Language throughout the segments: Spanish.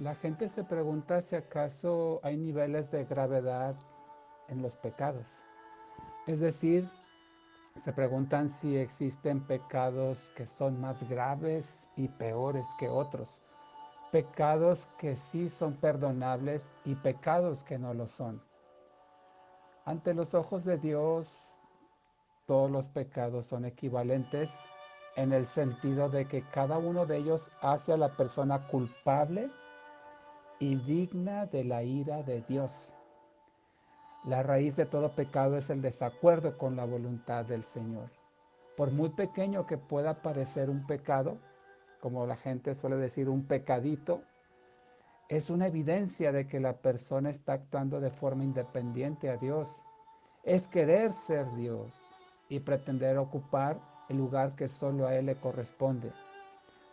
La gente se pregunta si acaso hay niveles de gravedad en los pecados. Es decir, se preguntan si existen pecados que son más graves y peores que otros. Pecados que sí son perdonables y pecados que no lo son. Ante los ojos de Dios, todos los pecados son equivalentes en el sentido de que cada uno de ellos hace a la persona culpable y digna de la ira de Dios. La raíz de todo pecado es el desacuerdo con la voluntad del Señor. Por muy pequeño que pueda parecer un pecado, como la gente suele decir, un pecadito, es una evidencia de que la persona está actuando de forma independiente a Dios. Es querer ser Dios y pretender ocupar el lugar que solo a Él le corresponde.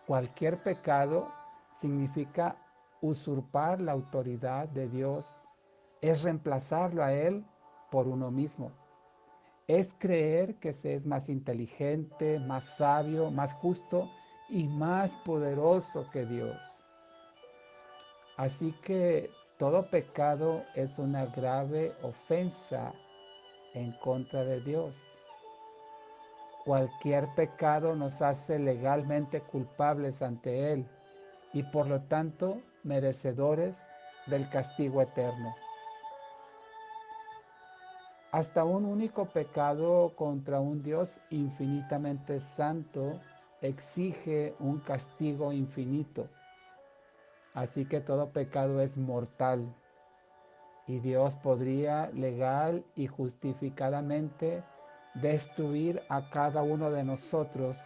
Cualquier pecado significa usurpar la autoridad de Dios, es reemplazarlo a Él por uno mismo. Es creer que se es más inteligente, más sabio, más justo y más poderoso que Dios. Así que todo pecado es una grave ofensa en contra de Dios. Cualquier pecado nos hace legalmente culpables ante Él y por lo tanto merecedores del castigo eterno. Hasta un único pecado contra un Dios infinitamente santo exige un castigo infinito. Así que todo pecado es mortal y Dios podría legal y justificadamente destruir a cada uno de nosotros,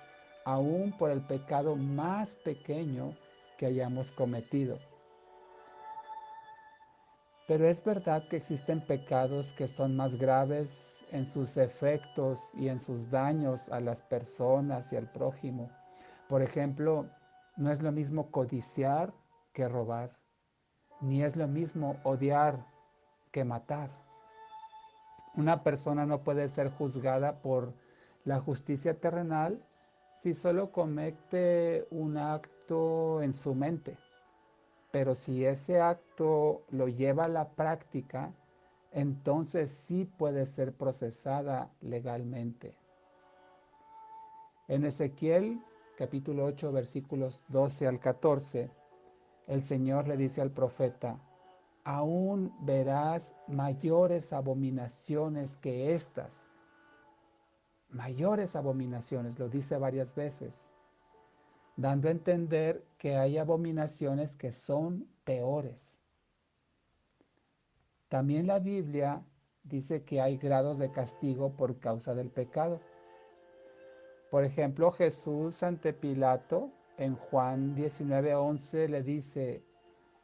aún por el pecado más pequeño que hayamos cometido. Pero es verdad que existen pecados que son más graves en sus efectos y en sus daños a las personas y al prójimo. Por ejemplo, no es lo mismo codiciar que robar, ni es lo mismo odiar que matar. Una persona no puede ser juzgada por la justicia terrenal si solo comete un acto en su mente. Pero si ese acto lo lleva a la práctica, entonces sí puede ser procesada legalmente. En Ezequiel capítulo 8 versículos 12 al 14, el Señor le dice al profeta: aún verás mayores abominaciones que estas. Mayores abominaciones, lo dice varias veces, dando a entender que hay abominaciones que son peores. También la Biblia dice que hay grados de castigo por causa del pecado. Por ejemplo, Jesús ante Pilato en Juan 19:11 le dice: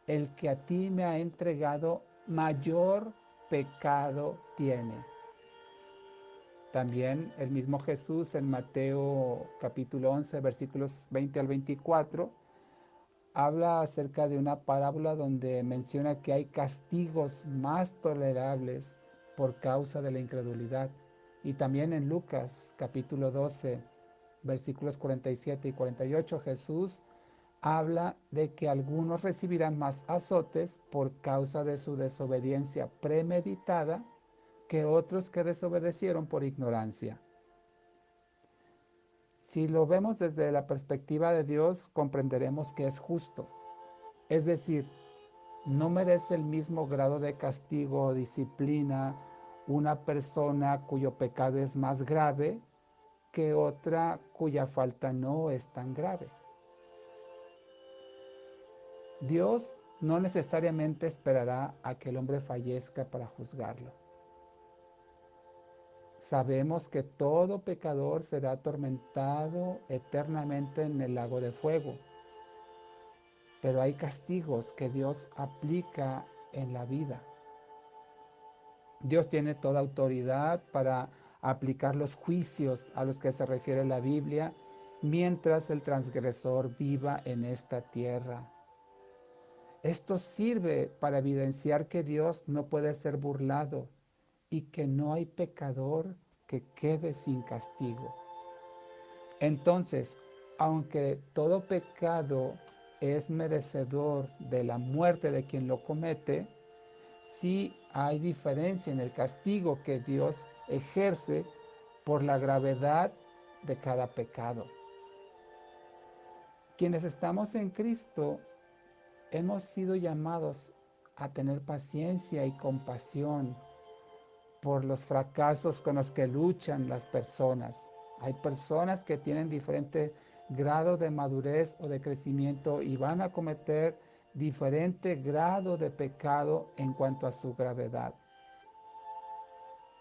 el que a ti me ha entregado mayor pecado tiene. También el mismo Jesús en Mateo capítulo 11 versículos 20 al 24 habla acerca de una parábola donde menciona que hay castigos más tolerables por causa de la incredulidad. Y también en Lucas capítulo 12, versículos 47 y 48, Jesús habla de que algunos recibirán más azotes por causa de su desobediencia premeditada que otros que desobedecieron por ignorancia. Si lo vemos desde la perspectiva de Dios, comprenderemos que es justo. Es decir, no merece el mismo grado de castigo o disciplina una persona cuyo pecado es más grave que otra cuya falta no es tan grave. Dios no necesariamente esperará a que el hombre fallezca para juzgarlo. Sabemos que todo pecador será atormentado eternamente en el lago de fuego, pero hay castigos que Dios aplica en la vida. Dios tiene toda autoridad para aplicar los juicios a los que se refiere la Biblia mientras el transgresor viva en esta tierra. Esto sirve para evidenciar que Dios no puede ser burlado y que no hay pecador que quede sin castigo. Entonces, aunque todo pecado es merecedor de la muerte de quien lo comete, sí hay diferencia en el castigo que Dios ejerce por la gravedad de cada pecado. Quienes estamos en Cristo hemos sido llamados a tener paciencia y compasión por los fracasos con los que luchan las personas. Hay personas que tienen diferente grado de madurez o de crecimiento y van a cometer diferente grado de pecado en cuanto a su gravedad.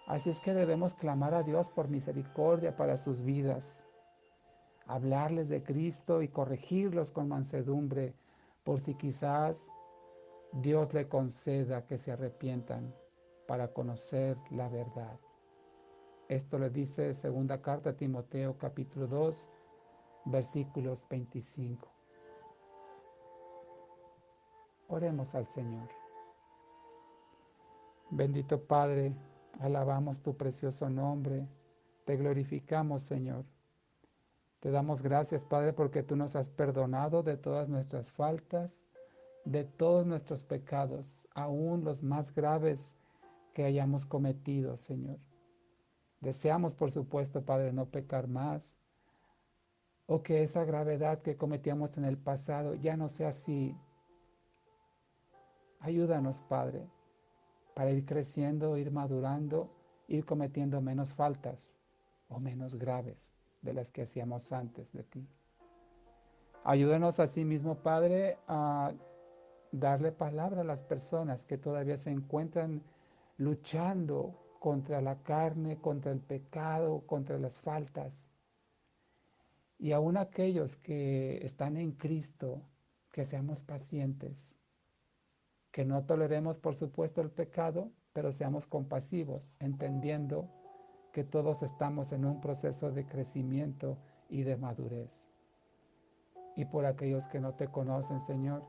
Así es que debemos clamar a Dios por misericordia para sus vidas, hablarles de Cristo y corregirlos con mansedumbre, por si quizás Dios le conceda que se arrepientan para conocer la verdad. Esto le dice segunda carta a Timoteo capítulo 2, versículos 25. Oremos al Señor. Bendito Padre, alabamos tu precioso nombre, te glorificamos, Señor. Te damos gracias, Padre, porque tú nos has perdonado de todas nuestras faltas, de todos nuestros pecados, aún los más graves que hayamos cometido, Señor. Deseamos, por supuesto, Padre, no pecar más, o que esa gravedad que cometíamos en el pasado ya no sea así. Ayúdanos, Padre, para ir creciendo, ir madurando, ir cometiendo menos faltas o menos graves de las que hacíamos antes de ti. Ayúdanos asimismo, Padre, a darle palabra a las personas que todavía se encuentran luchando contra la carne, contra el pecado, contra las faltas. Y aún aquellos que están en Cristo, que seamos pacientes, que no toleremos, por supuesto, el pecado, pero seamos compasivos, entendiendo que todos estamos en un proceso de crecimiento y de madurez. Y por aquellos que no te conocen, Señor,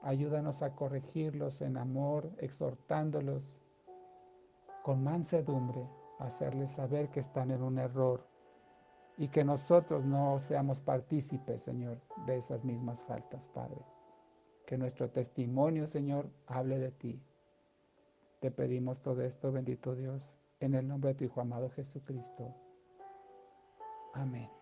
ayúdanos a corregirlos en amor, exhortándolos con mansedumbre, a hacerles saber que están en un error y que nosotros no seamos partícipes, Señor, de esas mismas faltas, Padre. Que nuestro testimonio, Señor, hable de ti. Te pedimos todo esto, bendito Dios, en el nombre de tu Hijo amado Jesucristo. Amén.